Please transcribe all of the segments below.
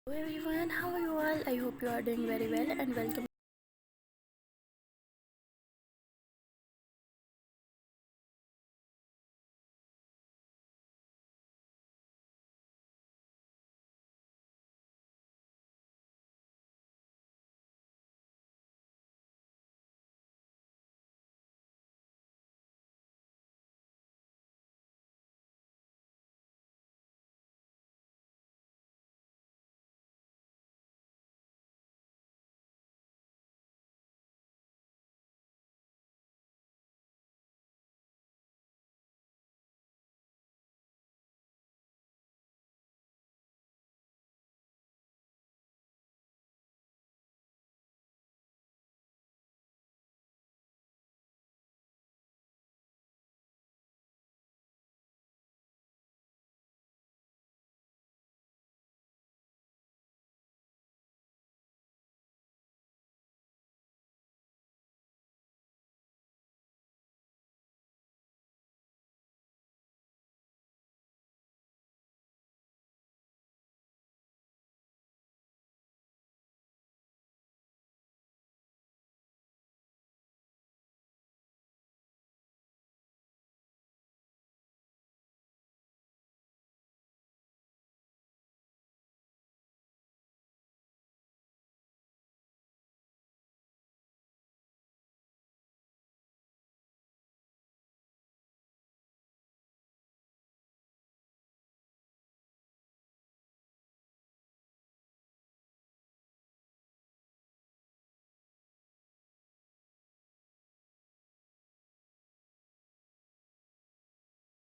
Hello everyone, how are you all? I hope you are doing very well and welcome.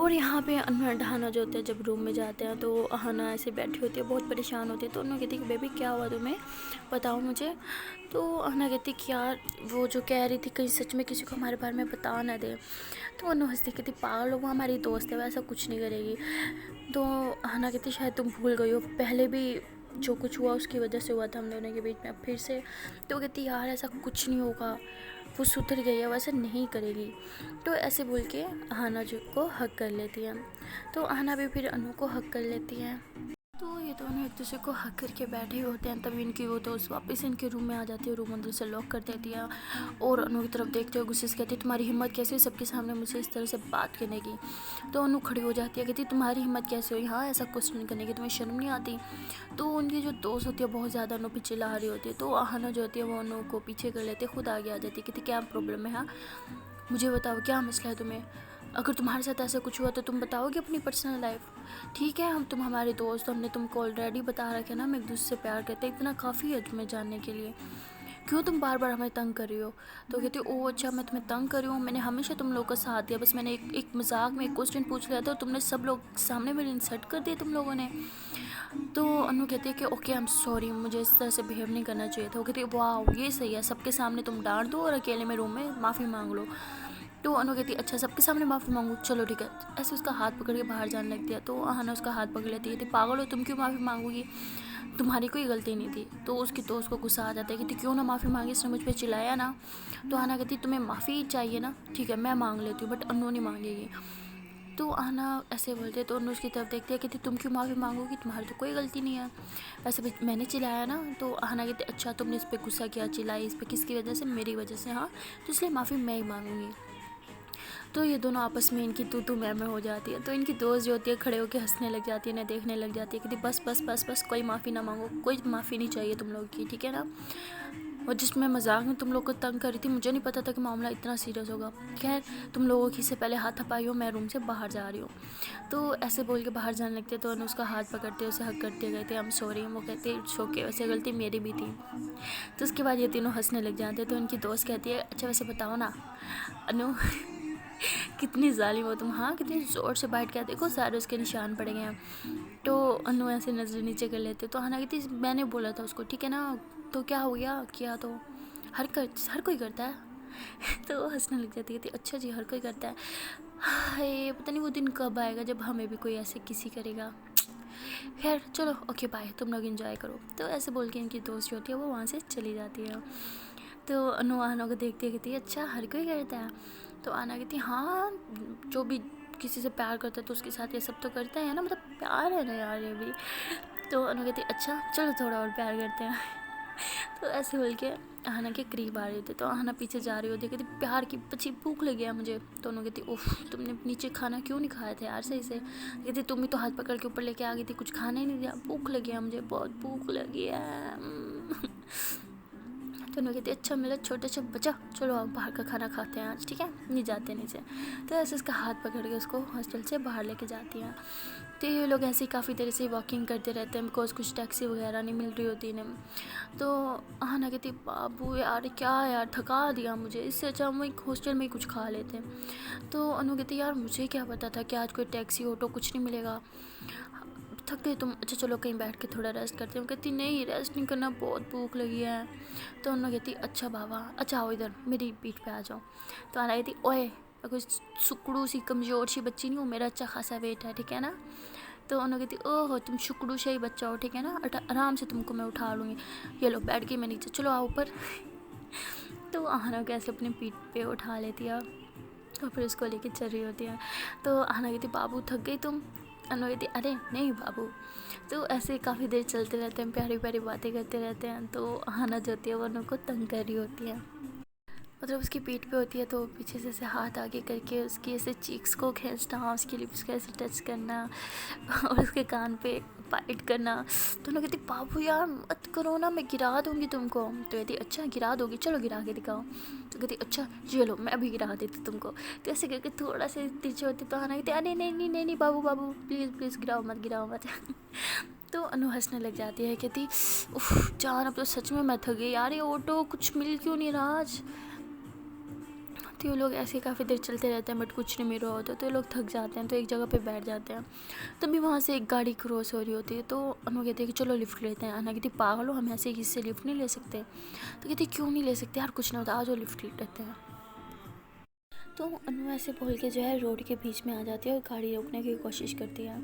اور یہاں پہ انور ڈھانا جو ہوتا ہے جب روم میں جاتے ہیں تو اہنا ایسے بیٹھی ہوتی ہے، بہت پریشان ہوتی ہے، تو انہوں کہتی ہے کہ بیبی کیا ہوا تمہیں، بتاؤ مجھے. تو اہنا کہتی کہ یار وہ جو کہہ رہی تھی کہیں سچ میں کسی کو ہمارے بارے میں بتا نہ دے. تو انہوں ہنستی کہتی پاگل ہو، وہ ہماری دوست ہے، وہ ایسا کچھ نہیں کرے گی. تو اہنا کہتی شاید تم بھول گئی ہو، پہلے بھی جو کچھ ہوا اس کی وجہ سے ہوا تھا ہم دونوں کے بیچ میں، اب پھر سے. تو وہ کہتی یار ایسا کچھ نہیں ہوگا، وہ سدھر گئی ہے، وہ ایسا نہیں کرے گی. تو ایسے بول کے اہنا جو کو حق کر لیتی ہے. تو اہنا بھی پھر انو کو حق کر لیتی ہے. تو یہ دونوں ایک دوسرے کو حق کر کے بیٹھے ہوتے ہیں، تبھی ان کی وہ دوست واپس ان کے روم میں آ جاتی ہے، روم اندر سے لاک کر دیتی ہے اور انو کی طرف دیکھتے ہوئے غصے سے کہتی ہے تمہاری ہمت کیسے سب کے سامنے مجھ سے اس طرح سے بات کرنے کی. تو انو کھڑی ہو جاتی ہے، کہتی تمہاری ہمت کیسے ہوئی، ہاں ایسا کوسچن کرنے کی، تمہیں شرم نہیں آتی. تو ان کی جو دوست ہوتی ہے بہت زیادہ انو پیچھے لا رہی ہوتی ہے، تو اہنا جو ہوتی ہے وہ انو کو پیچھے کر لیتے، خود آگے آ جاتی ہے، کہتی کیا پرابلم ہے، ہاں مجھے بتاؤ کیا مسئلہ ہے تمہیں، اگر تمہارے ساتھ ایسا کچھ ہوا تو تم بتاؤ گے اپنی پرسنل لائف. ٹھیک ہے تم ہمارے دوست ہو، ہم نے تم کو آلریڈی بتا رکھا ہے نا ہم ایک دوسرے سے پیار کرتے ہیں، اتنا کافی ہے تمہیں جاننے کے لیے، کیوں تم بار بار ہمیں تنگ کر رہی ہو. تو کہتی او اچھا میں تمہیں تنگ کر رہی ہوں، میں نے ہمیشہ تم لوگوں کا ساتھ دیا، بس میں نے ایک مذاق میں ایک کوسچن پوچھ لیا تھا اور تم نے سب لوگ سامنے میرے انسلٹ کر دی تم لوگوں نے. تو انو کہتی ہے کہ اوکے ایم سوری، مجھے اس طرح سے بہیو نہیں کرنا چاہیے تھا. وہ کہتی ہے واو یہ صحیح ہے، سب کے سامنے تم ڈانٹ دو اور اکیلے میں روم میں معافی مانگ لو. تو انو کہتی ہے اچھا سب کے سامنے معافی مانگو، چلو ٹھیک ہے. ایسے اس کا ہاتھ پکڑ کے باہر جانے لگتی ہے. تو اہنا اس کا ہاتھ پکڑ لیتی ہے، کہتی پاگل ہو تم کیوں معافی مانگو گی، تمہاری کوئی غلطی نہیں تھی. تو اس کی دوست کو غصہ آ جاتا ہے، کہتی کیوں نہ معافی مانگی، اس نے مجھ پہ چلایا نا. تو اہنا کہتی تمہیں معافی چاہیے نا، ٹھیک ہے میں مانگ لیتی ہوں بٹ انو نہیں مانگے گی. تو اہنا ایسے بولتے تو انو اس کی طرف دیکھتی ہے، کہتی تم کیوں معافی مانگو گی، تمہاری تو کوئی غلطی نہیں ہے، ویسے بھی میں نے چلایا نا. تو اہنا کہتی اچھا تم نے اس پہ غصہ کیا، چلائی اس پہ کس کی وجہ سے، میری وجہ سے، ہاں تو اس لیے معافی میں ہی مانگوں گی. تو یہ دونوں آپس میں ان کی تو میں ہو جاتی ہے. تو ان کی دوست جو ہوتی ہے کھڑے ہو کے ہنسنے لگ جاتی ہے، انہیں دیکھنے لگ جاتی ہے، کہتی بس بس بس بس کوئی معافی نہ مانگو، کوئی معافی نہیں چاہیے تم لوگ کی، ٹھیک ہے نا. اور جس میں مذاق میں تم لوگ کو تنگ کر رہی تھی، مجھے نہیں پتا تھا کہ معاملہ اتنا سیریس ہوگا. خیر تم لوگوں کی سے پہلے ہاتھ تھپائی ہو، میں روم سے باہر جا رہی ہوں. تو ایسے بول کے باہر جانے لگتے تو انو اس کا ہاتھ پکڑتے اسے حق کرتے گئے تھے ایم سوری. وہ کہتے اٹس اوکے، ویسے غلطی میری بھی تھی. تو اس کے بعد یہ تینوں ہنسنے لگ جاتے. تو ان کی دوست کہتی ہے اچھا ویسے بتاؤ نا انو کتنی ظالم ہو تم، ہاں کتنی زور سے بائٹ کے دیکھو سارے اس کے نشان پڑ گئے ہیں. تو انو ایسے نظر نیچے کر لیتے. تو اہنا کہتی میں نے بولا تھا اس کو، ٹھیک ہے نا، تو کیا ہو گیا، کیا تو ہر کوئی کرتا ہے. تو ہنسنے لگ جاتی ہے، اچھا جی ہر کوئی کرتا ہے، ہائے پتہ نہیں وہ دن کب آئے گا جب ہمیں بھی کوئی ایسے کسی کرے گا. خیر چلو اوکے بائے، تم لوگ انجوائے کرو. تو ایسے بول کے ان کی دوست جو ہوتی ہے وہ وہاں سے چلی جاتی ہے. تو انو اہنا کو دیکھتی ہے، کہتی ہے اچھا ہر کوئی کرتا ہے. تو اہنا کہتی ہاں جو بھی کسی سے پیار کرتا ہے تو اس کے ساتھ یہ سب تو کرتا ہے نا, مطلب پیار ہے نا یار یہ بھی. تو انو کہتی اچھا چلو تھوڑا اور پیار کرتے ہیں. تو ایسے بول کے آہنا کے قریب آ رہے تھے, تو آہنا پیچھے جا رہی ہوتی ہے, کہتی پیار کی بچی بھوک لگ گیا مجھے. تو انہوں کہتی اوف تم نے نیچے کھانا کیوں نہیں کھایا تھا یار صحیح سے. کہتی تم بھی تو ہاتھ پکڑ کے اوپر لے کے آ گئی تھی, کچھ کھانا ہی نہیں دیا. بھوک لگی ہے مجھے, بہت بھوک لگی ہے. تو انہوں کہتی اچھا میرا چھوٹا سا بچہ چلو آپ باہر کا کھانا کھاتے ہیں آج, ٹھیک ہے نہیں جاتے نیچے. تو ایسے اس کا ہاتھ پکڑ کے اس کو ہاسٹل سے باہر لے کے جاتی ہیں. تو یہ لوگ ایسے ہی کافی دیر سے واکنگ کرتے رہتے ہیں, بیکاز کچھ ٹیکسی وغیرہ نہیں مل رہی ہوتی انہیں. تو آہنا کہتی بابو یار کیا یار تھکا دیا مجھے, اس سے اچھا ہم ایک ہاسٹل میں ہی کچھ کھا لیتے ہیں. تو انہوں کہتی یار مجھے کیا پتا تھا کہ آج کوئی ٹیکسی آٹو کچھ نہیں ملے گا, تھک گئی تم, اچھا چلو کہیں بیٹھ کے تھوڑا ریسٹ کرتے ہیں. وہ کہتی نہیں ریسٹ نہیں کرنا, بہت بھوک لگی ہے. تو انہوں کہتی اچھا بابا اچھا آؤ ادھر میری پیٹھ پہ آ جاؤ. تو آہنا کہتی اوئے کچھ سکڑو سی کمزور سی بچی نہیں ہوں, میرا اچھا خاصا ویٹ ہے ٹھیک ہے نا. تو انہوں کہتی او ہو تم شکڑو سے ہی بچہ ہو ٹھیک ہے نا, آرام سے تم کو میں اٹھا لوں گی. یہ لو بیٹھ گئی میں نیچے, چلو آؤ اوپر. تو آہنا کیسے اپنی پیٹھ پہ اٹھا لیتی ہے اور پھر اس کو لے کے چل رہی ہوتی ہے. تو آہنا کہتی بابو تھک گئی تم. انہوں کہتی ارے نہیں بابو. تو ایسے کافی دیر چلتے رہتے ہیں, پیاری پیاری باتیں کرتے رہتے ہیں. تو آہنا جو ہوتی ہے وہ انہوں کو تنگ کر رہی ہوتی ہے, مطلب اس کی پیٹھ پہ ہوتی ہے. تو پیچھے سے ایسے ہاتھ آگے کر کے اس کی ایسے چیکس کو کھینچنا, اس کی لپس کو ایسے ٹچ کرنا اور اس کے کان پہ بائٹ کرنا. تو انہوں کہتی بابو یار مت کرو نا, میں گرا دوں گی تم کو. تو کہتی اچھا گرا دو گی, چلو گرا کے دکھاؤ. تو کہتی اچھا چلو میں ابھی گرا دیتی تم کو. تو ایسے کر کے تھوڑا سا پیچھے ہوتی تو آہنا کہتی ارے نہیں نہیں نہیں نہیں بابو بابو پلیز پلیز گراؤ مت گراؤ مت. تو انو ہنسنے لگ جاتی ہے, کہتی اف جان اب تو سچ میں تھک گئی یار, یہ آٹو کچھ مل کیوں نہیں رہا آج. تو یہ لوگ ایسے کافی دیر چلتے رہتے ہیں بٹ کچھ نہیں مل رہا ہوتا. تو یہ لوگ تھک جاتے ہیں, تو ایک جگہ پہ بیٹھ جاتے ہیں. تبھی وہاں سے ایک گاڑی کراس ہو رہی ہوتی ہے. تو انو کہتی ہے کہ چلو لفٹ لیتے ہیں. انا کہتی پاگل ہو, ہم ایسے کسی سے لفٹ نہیں لے سکتے. تو کہتی کیوں نہیں لے سکتے یار, کچھ نہ ہوتا, آ جاؤ لفٹ لیتے ہیں. تو انو ایسے بول کے جو ہے روڈ کے بیچ میں آ جاتی ہے اور گاڑی روکنے کی کوشش کرتی ہے.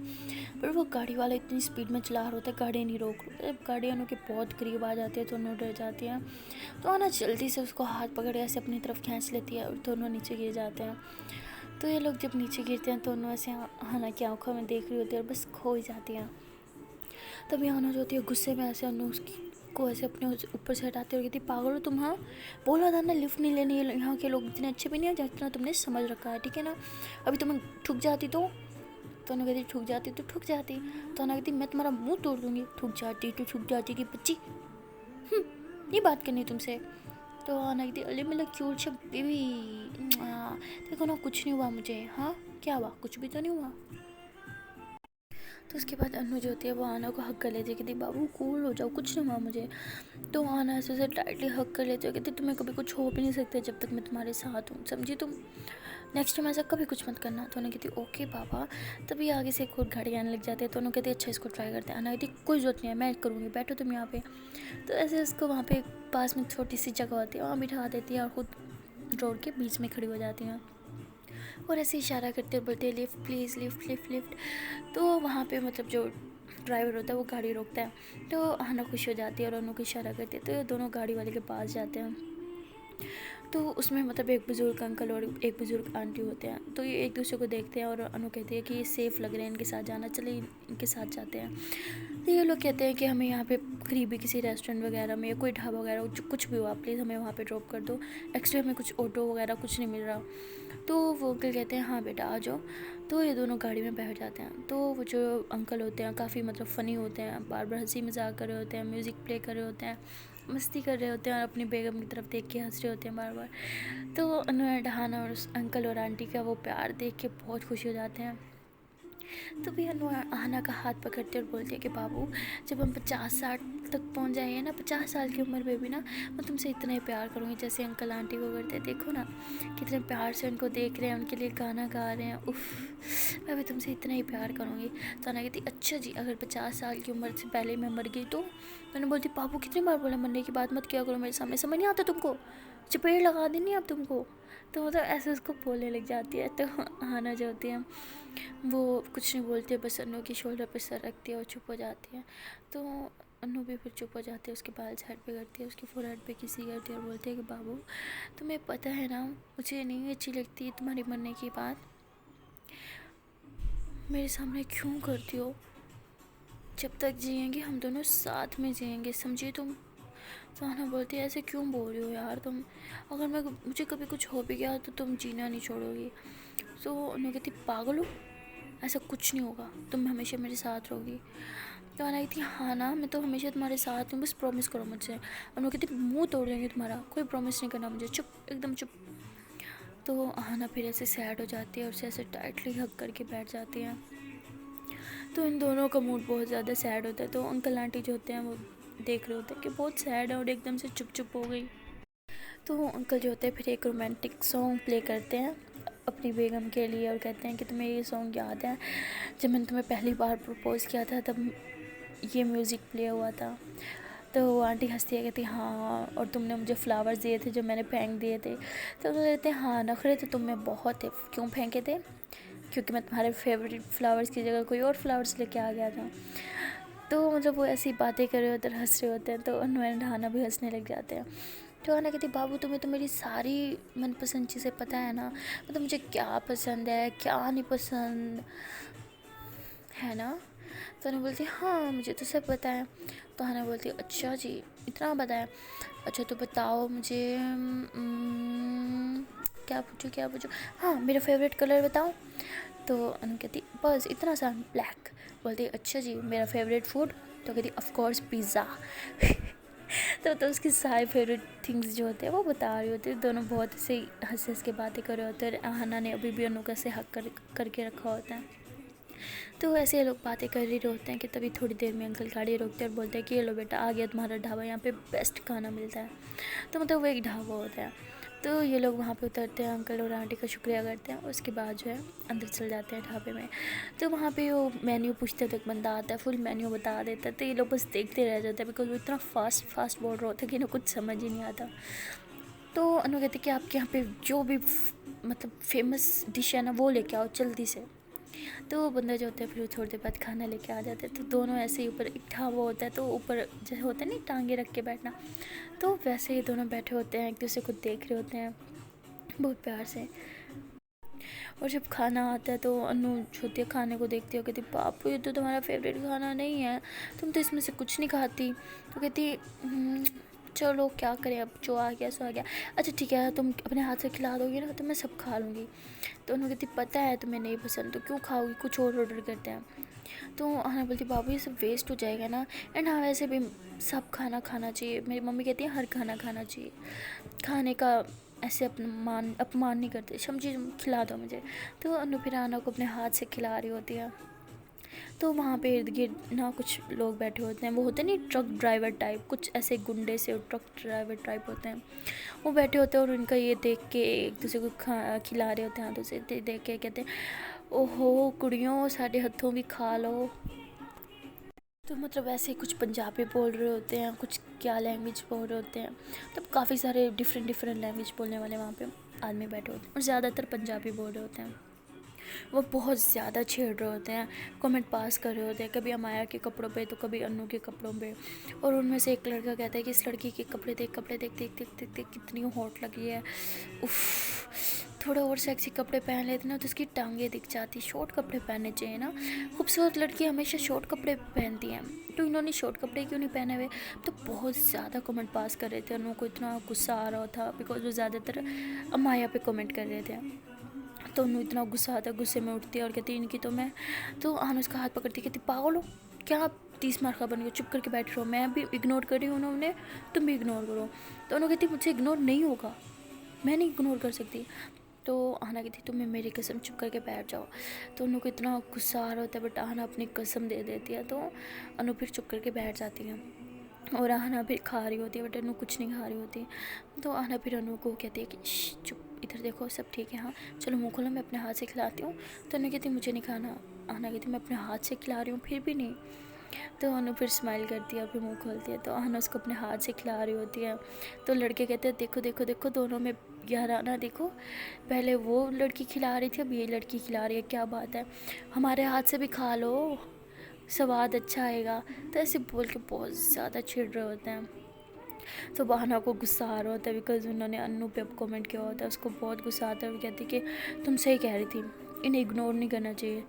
پر وہ گاڑی والا اتنی اسپیڈ میں چلا رہا ہوتا ہے, گاڑی نہیں روک رہا. جب گاڑی انو کے بہت قریب آ جاتی ہے تو انو ڈر جاتی ہے. تو آنا جلدی سے اس کو ہاتھ پکڑ کے ایسے اپنی طرف کھینچ لیتی ہے اور دونوں نیچے گر جاتے ہیں. تو یہ لوگ جب نیچے گرتے ہیں تو انو ایسے آہنا کی آنکھوں میں دیکھ رہی ہوتی ہے اور بس کھو ہی جاتی ہیں. تبھی آہنا جو ہوتی ہے غصے میں ایسے انو اس کو ایسے اپنے اوپر سے ہٹاتے اور کہتی پاگل ہو تم, ہاں بولا تھا نا لفٹ نہیں لینی. یہاں کے لوگ اتنے اچھے بھی نہیں ہیں جتنا تم نے سمجھ رکھا ہے ٹھیک ہے نا. ابھی تمہیں ٹھک جاتی تو انو کہتی ٹھک جاتی تو ٹھک جاتی. تو انو کہتی میں تمہارا منہ توڑ دوں گی, ٹھک جاتی تو ٹھک جاتی کی بچی, نہیں بات کرنی تم سے. تو آنا کہتی ارے میرا کیوٹ سا بیبی, دیکھو نا کچھ نہیں ہوا مجھے. ہاں کیا ہوا, کچھ بھی تو نہیں ہوا. تو اس کے بعد انو جو ہوتی ہے وہ آنا کو ہگ کر لیتی ہے, کہتی بابو کول ہو جاؤ, کچھ نہیں ہوا مجھے. تو آنا ایسے ٹائٹلی ہگ کر لیتی ہے, کہتی تمہیں کبھی کچھ ہو بھی نہیں سکتا جب تک میں تمہارے ساتھ ہوں, سمجھی تم, نیکسٹ ٹائم ایسا کبھی کچھ مت کرنا. تو انہیں کہتی اوکے بابا. تبھی آگے سے ایک اور گاڑی آنے لگ جاتی ہے. تو انہوں کہتی اچھا اس کو ٹرائی کرتے ہیں. آنا کہتی کوئی ضرورت نہیں ہے, میں کروں گی, بیٹھو تم یہاں پہ. تو ایسے اس کو وہاں پہ پاس میں چھوٹی سی جگہ ہوتی ہے, وہاں بٹھا دیتی ہے اور خود روڈ کے بیچ میں کھڑی ہو جاتی ہیں اور ایسے اشارہ کرتے بولتے lift please lift lift lift. تو وہاں پہ مطلب جو ڈرائیور ہوتا ہے وہ گاڑی روکتا ہے. تو آہنا خوش ہو جاتی ہے اور انہوں کو اشارہ کرتی ہے. تو یہ دونوں گاڑی والے کے پاس جاتے ہیں. تو اس میں مطلب ایک بزرگ انکل اور ایک بزرگ آنٹی ہوتے ہیں. تو یہ ایک دوسرے کو دیکھتے ہیں اور انو کہتی ہے کہ یہ سیف لگ رہے ہیں ان کے ساتھ جانا, چلے ان کے ساتھ جاتے ہیں. تو یہ لوگ کہتے ہیں کہ ہمیں یہاں پہ قریبی کسی ریسٹورینٹ وغیرہ میں یا کوئی ڈھابا وغیرہ کچھ بھی ہو, آپ پلیز ہمیں وہاں پہ ڈراپ کر دو, ایکچولی ہمیں کچھ آٹو وغیرہ کچھ نہیں مل رہا. تو وہ انکل کہتے ہیں ہاں بیٹا آ جاؤ. تو یہ دونوں گاڑی میں بیٹھ جاتے ہیں. تو وہ جو انکل ہوتے ہیں کافی مطلب فنی ہوتے ہیں, بار بار ہنسی مذاق کر رہے ہوتے ہیں, میوزک پلے کر رہے ہوتے ہیں, مستی کر رہے ہوتے ہیں اور اپنی بیگم کی طرف دیکھ کے ہنس رہے ہوتے ہیں بار بار. تو انہوں ڈہانا اور اس انکل اور آنٹی کا وہ پیار دیکھ کے بہت خوش ہو جاتے ہیں. تو بھی انو آہنا کا ہاتھ پکڑتے اور بولتے ہیں کہ بابو جب ہم 50-60 تک پہنچ جائیں گے نا, 50 سال کی عمر میں بھی نا, میں تم سے اتنا ہی پیار کروں گی جیسے انکل آنٹی کو کرتے ہیں. دیکھو نا کتنے پیار سے ان کو دیکھ رہے ہیں, ان کے لیے گانا گا رہے ہیں, اف میں بھی تم سے اتنا ہی پیار کروں گی. تو انا کہتی اچھا جی اگر 50 سال کی عمر سے پہلے میں مر گئی تو میں نے بولتی بابو کتنی بار بولا مرنے کی بات مت کیا کرو میرے سامنے, سمجھ نہیں آتا تم کو, چپیڑ لگا دینی اب تم کو. تو مطلب ایسے اس کو بولنے لگ جاتی ہے. تو آنا جو ہوتی ہے وہ کچھ نہیں بولتے, بس انو کی شولڈر پہ سر رکھتی ہے اور چپ ہو جاتی ہے. تو انو بھی پھر چپ ہو جاتی ہے, اس کے بال سائڈ پہ کرتی ہے, اس کی فور ہیڈ پہ کسی کرتی ہے اور بولتی ہے کہ بابو تمہیں پتہ ہے نا مجھے نہیں اچھی لگتی تمہاری مرنے کی بات, میرے سامنے کیوں کرتی ہو؟ جب تک جئیں گے ہم دونوں ساتھ میں جئیں گے، سمجھی تم؟ تو انا بولتی ہے ایسے کیوں بول رہی ہو یار تم، اگر مجھے کبھی کچھ ہو بھی گیا تو تم جینا نہیں چھوڑو گی۔ تو انہوں کہتی پاگل ہو، ایسا کچھ نہیں ہوگا، تم ہمیشہ میرے ساتھ رہو گی۔ تو انا کہتی ہاں نا، میں تو ہمیشہ تمہارے ساتھ ہوں، بس پرومس کرو مجھ سے۔ انہوں کہتی منہ توڑ دیں گے تمہارا، کوئی پرومس نہیں کرنا مجھے، چپ ایک دم چپ۔ تو انا پھر ایسے سیڈ ہو جاتی ہے اور اسے ایسے ٹائٹلی ہگ کر کے بیٹھ جاتی ہیں۔ تو ان دونوں کا موڈ بہت زیادہ سیڈ ہوتا ہے، تو انکل آنٹی جو ہوتے ہیں وہ دیکھ رہے ہوتے ہیں کہ بہت سیڈ ہے اور ایک دم سے چپ چپ ہو گئی۔ تو انکل جو ہوتے ہیں پھر ایک رومانٹک سانگ پلے کرتے ہیں اپنی بیگم کے لیے اور کہتے ہیں کہ تمہیں یہ سانگ یاد ہے جب میں نے تمہیں پہلی بار پرپوز کیا تھا تب یہ میوزک پلے ہوا تھا؟ تو وہ آنٹی ہنستی ہے، کہتی ہاں، اور تم نے مجھے فلاورز دیے تھے جو میں نے پھینک دیے تھے؟ تو وہ کہتے ہیں ہاں، نخرے تو تم میں بہت تھے، کیوں پھینکے تھے؟ کیونکہ میں تمہارے فیوریٹ فلاورز کی جگہ کوئی اور فلاورز لے کے آ گیا تھا۔ تو مطلب وہ ایسی باتیں کر رہے ہوتے ہیں، ہنس رہے ہوتے ہیں، تو انو اینڈ ہانا بھی ہنسنے لگ جاتے ہیں۔ تو انا کہتی بابو تمہیں تو میری ساری من پسند چیزیں پتہ ہے نا، مطلب مجھے کیا پسند ہے کیا نہیں پسند ہے نا؟ تو انا بولتی ہاں مجھے تو سب پتہ ہے۔ تو انا بولتی اچھا جی اتنا پتہ ہے، اچھا تو بتاؤ مجھے کیا پوچھوں، ہاں میرا فیوریٹ کلر بتاؤ۔ تو انا کہتی بس اتنا سا، بلیک۔ بولتی اچھا جی میرا فیوریٹ فوڈ؟ تو کہتی آف کورس پیزا۔ تو اس کی سارے فیوریٹ تھنگس جو ہوتے ہیں وہ بتا رہی ہوتی ہے، دونوں بہت سے ہنس کے باتیں کر رہے ہوتے ہیں، ہنا نے ابھی بھی انو کا سے حق کر کے رکھا ہوتا ہے۔ تو ایسے یہ لوگ باتیں کر رہے ہوتے ہیں کہ تبھی تھوڑی دیر میں انکل گاڑی روکتے ہیں اور بولتے ہیں کہ یہ لو بیٹا آ گیا تمہارا ڈھابا، یہاں پہ بیسٹ کھانا ملتا ہے۔ تو مطلب وہ ایک ڈھابا ہوتا ہے، تو یہ لوگ وہاں پہ اترتے ہیں، انکل اور آنٹی کا شکریہ کرتے ہیں، اس کے بعد جو ہے اندر چل جاتے ہیں ڈھابے میں۔ تو وہاں پہ وہ مینیو پوچھتے ہیں تو ایک بندہ آتا ہے فل مینیو بتا دیتا ہے، تو یہ لوگ بس دیکھتے رہ جاتے ہیں بیکاز وہ اتنا فاسٹ بول رہا ہوتا ہے کہ انہیں کچھ سمجھ ہی نہیں آتا۔ تو انہوں کہتے ہیں کہ آپ کے یہاں پہ جو بھی مطلب فیمس ڈش ہے نا وہ لے کے آؤ جلدی سے۔ تو وہ بندہ جو ہوتا ہے پھر وہ تھوڑی دیر بعد کھانا لے کے آ جاتے ہیں، تو دونوں ایسے ہی اوپر ایک ڈھابا ہوتا ہے تو اوپر جیسے ہوتا ہے نا ٹانگیں رکھ کے بیٹھنا، تو ویسے ہی دونوں بیٹھے ہوتے ہیں، ایک دوسرے کو دیکھ رہے ہوتے ہیں بہت پیار سے۔ اور جب کھانا آتا ہے تو انو چھوٹی کھانے کو دیکھتی ہے، کہتی باپو یہ تو تمہارا فیوریٹ کھانا نہیں ہے، تم تو اس میں سے کچھ نہیں کھاتی۔ تو کہتی چلو کیا کریں، اب جو آ گیا سو آ گیا، اچھا ٹھیک ہے تم اپنے ہاتھ سے کھلا دو گی نا تو میں سب کھا لوں گی۔ تو انہوں کہتی پتہ ہے تمہیں نہیں پسند تو کیوں کھاؤ گی، کچھ اور آرڈر کرتے ہیں۔ تو انا بولتی بابو یہ سب ویسٹ ہو جائے گا نا، اینڈ ہاں ویسے بھی سب کھانا کھانا چاہیے، میری ممی کہتی ہے ہر کھانا کھانا چاہیے، کھانے کا ایسے اپمان نہیں کرتے، سمجھی، کھلا دو مجھے۔ تو انو پھر آنا کو اپنے ہاتھ سے کھلا رہی ہوتی ہے۔ تو وہاں پہ ارد گرد نا کچھ لوگ بیٹھے ہوتے ہیں، وہ ہوتے ہیں نہیں ٹرک ڈرائیور ٹائپ، کچھ ایسے گنڈے سے ٹرک ڈرائیور ٹائپ ہوتے ہیں، وہ بیٹھے ہوتے ہیں اور ان کا یہ دیکھ کے ایک دوسرے کو کھلا رہے ہوتے ہیں ہاتھوں سے، دیکھ کے کہتے ہیں اوہو کڑیوں ساڈے ہتھوں بھی کھا لو۔ تو مطلب ایسے کچھ پنجابی بول رہے ہوتے ہیں، کچھ کیا لینگویج بول رہے ہوتے ہیں، مطلب کافی سارے ڈفرینٹ لینگویج بولنے والے وہاں پہ آدمی بیٹھے ہوتے ہیں اور زیادہ تر پنجابی بول رہے ہوتے ہیں۔ وہ بہت زیادہ چھیڑ رہے ہوتے ہیں، کمنٹ پاس کر رہے ہوتے ہیں، کبھی امایا کے کپڑوں پہ تو کبھی انو کے کپڑوں پہ، اور ان میں سے ایک لڑکا کہتا ہے کہ اس لڑکی کے کپڑے دیکھ دیکھ کتنی ہاٹ لگی ہے، اف تھوڑا اور سیکسی کپڑے پہن لیتے نا تو اس کی ٹانگیں دکھ جاتی، شارٹ کپڑے پہننے چاہیے نا، خوبصورت لڑکی ہمیشہ شارٹ کپڑے پہنتی ہیں، تو انہوں نے شارٹ کپڑے کیوں نہیں پہنے ہوئے؟ تو بہت زیادہ کمنٹ پاس کر رہے تھے، انہوں کو اتنا غصہ آ رہا تھا بیکاز وہ زیادہ تر امایا پہ کمنٹ کر رہے تھے، تو انہوں اتنا غصہ آتا ہے، غصے میں اٹھتی ہے اور کہتی ان کی تو میں، تو آنا اس کا ہاتھ پکڑتی کہتی پاگل ہو کیا، آپ 30 مارکہ بن گئے، چپ کر کے بیٹھ رہو، میں بھی اگنور کر رہی ہوں انہوں نے، تم بھی اگنور کرو۔ تو انہوں کہتی مجھ سے اگنور نہیں ہوگا، میں نہیں اگنور کر سکتی۔ تو آنا کہتی تمہیں میری قسم چپ کر کے بیٹھ جاؤ، تو انہوں کو اتنا غصہ آ رہا ہوتا ہے بٹ آنا اپنی قسم دے دیتی ہے، تو انہوں پھر چپ کر کے بیٹھ جاتی ہیں اور آنا پھر کھا رہی ہوتی ہے بٹ انہوں کچھ نہیں کھا رہی ہوتی، تو آنا پھر انہوں کو کہتی ہے کہ چپ ادھر دیکھو سب ٹھیک ہے، ہاں چلو منہ کھولو میں اپنے ہاتھ سے کھلاتی ہوں۔ تو انہوں کہتی مجھے نہیں کھانا، آنا کہتی میں اپنے ہاتھ سے کھلا رہی ہوں پھر بھی نہیں، تو انہوں پھر اسمائل کرتی ہے پھر منہ کھولتی ہے، تو آنا اس کو اپنے ہاتھ سے کھلا رہی ہوتی ہے، تو لڑکے کہتے ہیں دیکھو دیکھو دیکھو دونوں میں یار آنا دیکھو، پہلے وہ لڑکی کھلا رہی تھی اب یہ لڑکی کھلا رہی ہے، کیا بات ہے، ہمارے ہاتھ سے بھی کھا لو سواد اچھا آئے گا، تو ایسے بول کے بہت زیادہ چھڑ رہے ہوتے ہیں۔ تو بہنا کو غصہ آ رہا ہوتا ہے بیکاز انہوں نے انو پہ اب کومنٹ کیا ہوتا ہے، اس کو بہت غصہ آتا ہے، وہ کہتی کہ تم صحیح کہہ رہی تھی، انہیں اگنور نہیں کرنا چاہیے،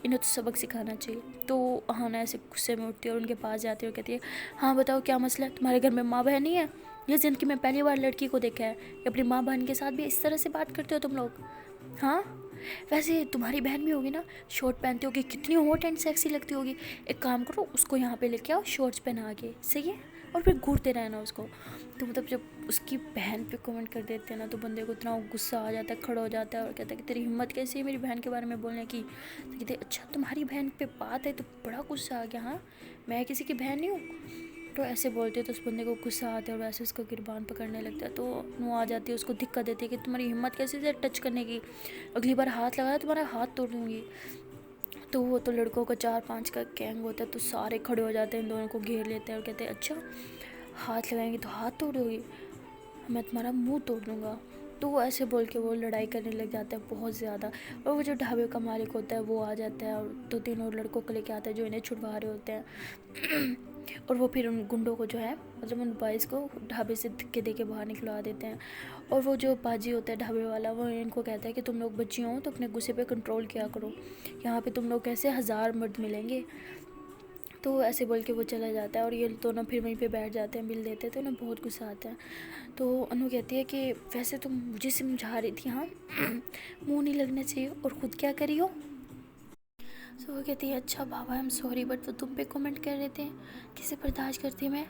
انہیں تو سبق سکھانا چاہیے. تو اہانا ایسے غصے میں اٹھتی ہے اور ان کے پاس جاتی ہے اور کہتی ہے ہاں بتاؤ کیا مسئلہ ہے, تمہارے گھر میں ماں بہن نہیں ہے؟ یہ زندگی میں پہلی بار لڑکی کو دیکھا ہے کہ اپنی ماں بہن کے ساتھ بھی اس طرح سے بات کرتے ہو تم لوگ. ہاں ویسے تمہاری بہن بھی ہوگی نا, شارٹ پہنتی ہوگی, کتنی ہاٹ اینڈ سیکسی لگتی ہوگی. ایک کام کرو, اس کو یہاں پہ لے کے آؤ شارٹس پہنا کے, صحیح ہے, اور پھر گھورتے رہنا اس کو. تو مطلب جب اس کی بہن پہ کمنٹ کر دیتے ہیں نا تو بندے کو اتنا غصہ آ جاتا ہے, کھڑا ہو جاتا ہے اور کہتا ہے کہ تیری ہمت کیسی ہے میری بہن کے بارے میں بولنے کی. تو کہتے ہیں اچھا تمہاری بہن پہ بات ہے تو بڑا غصہ آ گیا, ہاں میں کسی کی بہن نہیں ہوں. تو ایسے بولتے تو اس بندے کو غصہ آتا ہے اور ویسے اس کو گربان پکڑنے لگتا ہے. تو وہ آ جاتی ہے, اس کو دقت دیتی ہے کہ تمہاری ہمت کیسے سے ٹچ کرنے کی, اگلی بار ہاتھ لگایا تمہارا ہاتھ توڑ دوں گی. تو وہ تو لڑکوں کا 4-5 کا گینگ ہوتا ہے, تو سارے کھڑے ہو جاتے ہیں, ان دونوں کو گھیر لیتے ہیں اور کہتے ہیں اچھا ہاتھ لگائیں گے تو ہاتھ توڑ دو گی, میں تمہارا منہ توڑ دوں گا. تو وہ ایسے بول کے وہ لڑائی کرنے لگ جاتا ہے بہت زیادہ. اور وہ جو ڈھابے کا مالک ہوتا ہے وہ آ جاتا ہے اور 2-3 اور لڑکوں کو لے کے آتا ہے جو انہیں چھڑوا رہے ہوتے ہیں. اور وہ پھر ان گنڈوں کو جو ہے مطلب ان بوائز کو ڈھابے سے دھکے دے کے باہر نکلوا دیتے ہیں. اور وہ جو پاجی ہوتا ہے ڈھابے والا, وہ ان کو کہتا ہے کہ تم لوگ بچی ہو تو اپنے غصے پہ کنٹرول کیا کرو, یہاں پہ تم لوگ کیسے 1000 مرد ملیں گے. تو ایسے بول کے وہ چلا جاتا ہے اور یہ دونوں پھر وہیں پہ بیٹھ جاتے ہیں, مل لیتے ہیں. تو انہیں بہت غصہ آتا ہے. تو انو کہتی ہے کہ ویسے تم مجھے سمجھا رہی تھی ہاں منہ نہیں لگنا چاہیے, اور خود کیا کری ہو. تو وہ کہتی ہے اچھا بابا آئی ایم سوری, بٹ وہ تم پہ کمنٹ کر رہے تھے, کسے برداشت کرتی میں.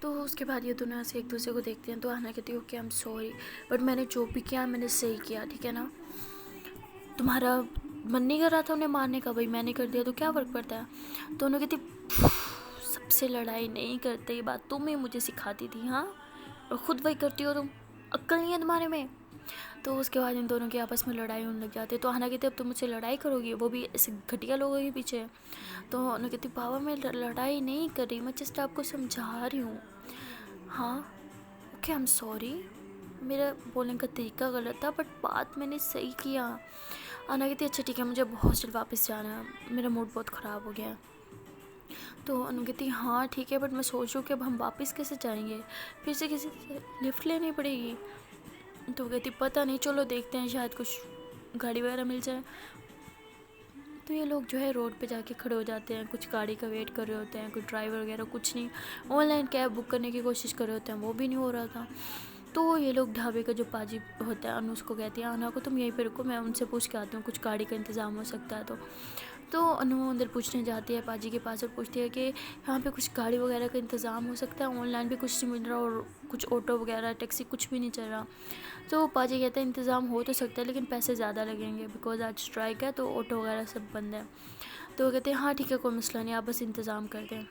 تو اس کے بعد یہ دونوں سے ایک دوسرے کو دیکھتے ہیں. تو اہنا کہتی ہے okay I am sorry, but میں نے جو بھی کیا میں نے صحیح کیا, ٹھیک ہے نا. تمہارا من نہیں کر رہا تھا انہیں مارنے کا, بھائی میں نے کر دیا تو کیا فرق پڑتا ہے. تو انہوں کہتی سب سے لڑائی نہیں کرتے, یہ بات تم ہی مجھے سکھاتی تھی ہاں, اور خود وہی کرتی ہو تم, عقل نہیں ہے تمہارے میں. تو اس کے بعد ان دونوں کے آپس میں لڑائی ہونے لگ جاتی ہے. تو اہنا کہتی ہے اب تم مجھ سے لڑائی کرو گی, وہ بھی ایسے گھٹیا لوگوں کے پیچھے. تو انہوں کہتی بابا میں لڑائی نہیں کر رہی, میں جسٹ آپ کو سمجھا رہی ہوں. ہاں اوکے آئی ایم سوری, میرا بولنے کا طریقہ غلط تھا بٹ بات میں نے صحیح کیا. انا کہتی اچھا ٹھیک ہے مجھے ہاسٹل واپس جانا ہے, میرا موڈ بہت خراب ہو گیا ہے. تو انو کہتی ہاں ٹھیک ہے, بٹ میں سوچ رہی ہوں کہ اب ہم واپس کیسے جائیں گے, پھر سے کسی سے لفٹ لینی پڑے گی. تو وہ کہتی پتہ نہیں, چلو دیکھتے ہیں شاید کچھ گاڑی وغیرہ مل جائے. تو یہ لوگ جو ہے روڈ پہ جا کے کھڑے ہو جاتے ہیں, کچھ گاڑی کا ویٹ کر رہے ہوتے ہیں, کوئی ڈرائیور وغیرہ کچھ نہیں. آن لائن کیب بک کرنے کی کوشش کر رہے ہوتے ہیں, وہ بھی نہیں ہو رہا تھا. تو یہ لوگ ڈھابے کا جو پاجی ہوتا ہے انو اس کو کہتی ہے آنا کو تم یہیں پہ رکو, میں ان سے پوچھ کے آتی ہوں کچھ گاڑی کا انتظام ہو سکتا ہے. تو انو اندر پوچھنے جاتی ہے پاجی کے پاس اور پوچھتی ہے کہ یہاں پہ کچھ گاڑی وغیرہ کا انتظام ہو سکتا ہے, آن لائن بھی کچھ نہیں مل رہا اور کچھ آٹو وغیرہ ٹیکسی کچھ بھی نہیں چل رہا. تو پاجی کہتے ہیں انتظام ہو تو سکتا ہے لیکن پیسے زیادہ لگیں گے, بیکاز آج اسٹرائک ہے تو آٹو وغیرہ سب بند ہے. تو وہ کہتے ہیں ہاں ٹھیک ہے کوئی مسئلہ نہیں, آپ بس انتظام کر دیں.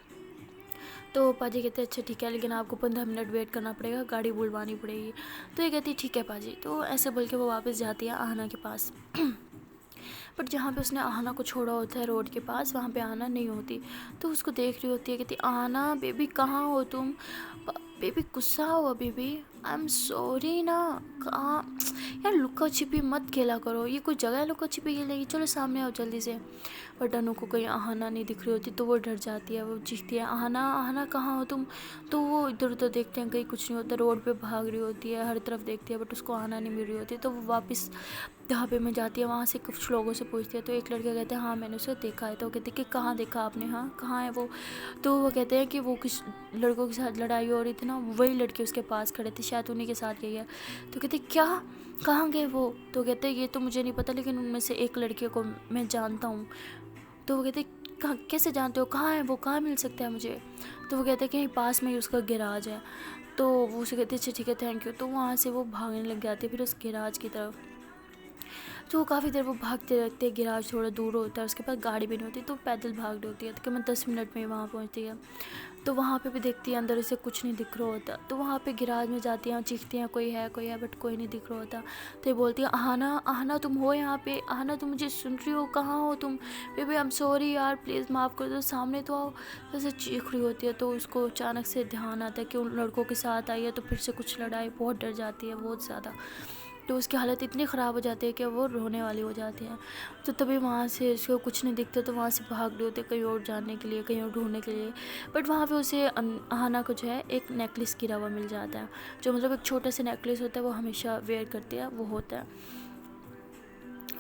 تو پاجی کہتے ہیں اچھا ٹھیک ہے لیکن آپ کو 15 منٹ ویٹ کرنا پڑے گا, گاڑی بلوانی پڑے گی. تو یہ کہتی ہے ٹھیک ہے پاجی. تو ایسے بول کے وہ واپس جاتی ہے آہنا کے پاس. بٹ جہاں پہ اس نے آہنا کو چھوڑا ہوتا ہے روڈ کے پاس, وہاں پہ آہنا نہیں ہوتی. تو اس کو دیکھ رہی ہوتی ہے, کہتی آہنا بیبی کہاں ہو تم, بیبی غصہ ہوا بیبی, آئی ایم سوری نا. کہاں یار لکا چھپی مت کھیلا کرو, یہ کوئی جگہ ہے لکا چھپی کھیلنے کی, چلو سامنے آؤ جلدی سے. بٹ انو کو کہیں آہنا نہیں دکھ رہی ہوتی تو وہ ڈر جاتی ہے, وہ چیختی ہے آہنا آہنا کہاں ہو تم. تو وہ ادھر ادھر دیکھتے ہیں کہیں کچھ نہیں ہوتا, روڈ پہ بھاگ رہی ہوتی ہے, ہر طرف دیکھتی ہے بٹ اس کو آہنا نہیں مل رہی ہوتی. تو وہ واپس ڈھابے میں جاتی ہے, وہاں سے کچھ لوگوں سے پوچھتی ہے. تو ایک لڑکا کہتا ہے ہاں میں نے اسے دیکھا ہے. تو وہ کہتی ہے کہ کہاں دیکھا آپ نے, ہاں کہاں ہے وہ. تو وہ کہتے ہیں کہ وہ کچھ لڑکوں کے ساتھ لڑائی ہو رہی تھی نا, وہی لڑکے اس کے پاس کھڑے تھے, شاید انہیں کے ساتھ گئی ہے. تو کہتے کیا کہاں گئے وہ. تو کہتے ہیں یہ تو مجھے نہیں پتہ لیکن ان میں سے ایک لڑکے کو میں جانتا ہوں. تو وہ کہتے کہاں کیسے جانتے ہو, کہاں ہے وہ, کہاں مل سکتا ہے مجھے. تو وہ کہتے ہیں کہ پاس میں ہی اس کا گیراج ہے. تو وہ اسے کہتے ہیں اچھا ٹھیک ہے تھینک یو. تو وہاں سے وہ بھاگنے لگ جاتے پھر اس گیراج کی طرف. تو کافی دیر وہ بھاگتے رہتے, گیراج تھوڑا دور ہوتا ہے, اس کے پاس گاڑی بھی نہیں ہوتی, تو پیدل بھاگ رہی ہوتی ہے. تقریباً 10 منٹ میں وہاں پہنچتی ہے. تو وہاں پہ بھی دیکھتی ہے اندر اسے کچھ نہیں دکھ رہا ہوتا. تو وہاں پہ گیراج میں جاتی ہیں, چیختی ہیں کوئی ہے بٹ کوئی نہیں دکھ رہا ہوتا. تو یہ بولتی ہے آہنا آہنا تم ہو یہاں پہ, آہنا تم مجھے سن رہی ہو, کہاں ہو تم, بیبی آئی ایم سوری یار پلیز معاف کر دو, سامنے تو آؤ. ایسے چیخ رہی ہوتی ہے. تو اس کو اچانک سے دھیان آتا ہے کہ ان لڑکوں کے ساتھ آئی ہے تو پھر سے کچھ لڑائی, بہت ڈر جاتی ہے بہت زیادہ. تو اس کی حالت اتنی خراب ہو جاتی ہے کہ وہ رونے والی ہو جاتی ہے. تو تبھی وہاں سے اس کو کچھ نہیں دکھتا, تو وہاں سے بھاگ رہے ہوتے کہیں اور جانے کے لیے, کہیں اور ڈھونڈنے کے لیے. بٹ وہاں پہ اسے آہنا کو جو ہے ایک نیکلس گرا ہوا مل جاتا ہے, جو مطلب ایک چھوٹا سا نیکلس ہوتا ہے, وہ ہمیشہ ویئر کرتی ہے, وہ ہوتا ہے.